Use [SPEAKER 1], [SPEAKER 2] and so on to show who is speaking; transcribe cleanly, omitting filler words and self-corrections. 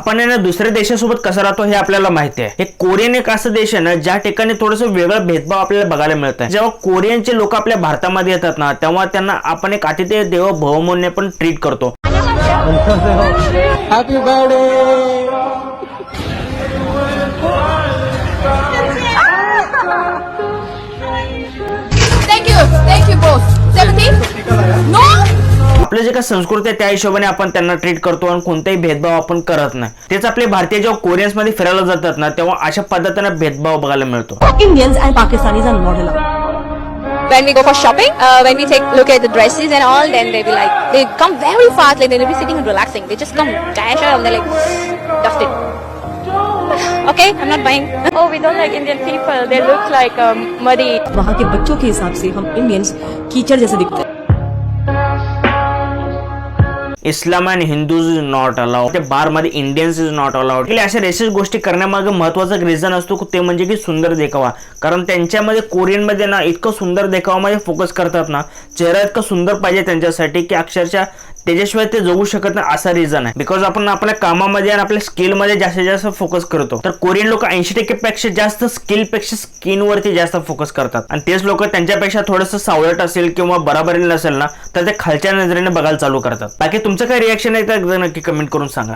[SPEAKER 1] आपण ना दुसऱ्या देशासोबत कसं राहतो हे आपल्याला माहिती आहे. हे कोरियन एक असं देश आहे ना ज्या ठिकाणी थोडंसं वेगळं भेदभाव आपल्याला बघायला मिळतं. जेव्हा कोरियनचे लोक आपल्या भारतामध्ये येतात ना तेव्हा त्यांना आपण एक अतिथी देवो भव म्हणून पण ट्रीट करतो.
[SPEAKER 2] Happy birthday.
[SPEAKER 3] Thank you both. 17? No?
[SPEAKER 1] आपलं जे काही संस्कृती आहे त्या हिशोबाने आपण त्यांना ट्रीट करतो आणि कोणताही भेदभाव आपण करत नाही. तेच आपले भारतीय जेव्हा कोरियन्स मध्ये फिरायला जातात ना तेव्हा अशा पद्धतीने भेदभाव बघायला मिळतो.
[SPEAKER 4] Indians and Pakistanis are not allowed.
[SPEAKER 3] When we go for shopping, when we take look at the dresses and all, then they be like, they come very fast, like they'll be sitting and relaxing. They just come dash out and they're like, dust it. Okay, I'm not buying. Oh, we don't like Indian people. They look like muddy.
[SPEAKER 4] वहाँ के बच्चों के हिसाब से हम Indians कीचड़ जैसे दिखते हैं.
[SPEAKER 1] Islam and Hindus is not allowed. ते bar मध्ये Indians is not allowed. अशा रेसेस गोष्टी करण्यामागे महत्वाचा रिझन असतो ते म्हणजे की सुंदर देखावा. कारण त्यांच्यामध्ये कोरियन मध्ये ना इतकं सुंदर देखावामध्ये फोकस करतात ना, चेहरा इतका सुंदर पाहिजे त्यांच्यासाठी की अक्षरशः त्याच्याशिवाय ते जगू शकत नाही असा रिझन आहे. बिकॉज आपण आपल्या कामामध्ये आणि आपल्या स्किल मध्ये जास्तीत जास्त फोकस करतो. तर कोरियन लोक 80% पेक्षा जास्त स्किल पेक्षा स्किन वरती जास्त फोकस करतात. आणि तेच लोक त्यांच्यापेक्षा थोडंसं सावळट असेल किंवा बराबरी नसेल ना तर ते खालच्या नजरेने बघायला चालू करतात. बाकी तुमचं काय रिएक्शन आहे तर नक्की कमेंट करून सांगा.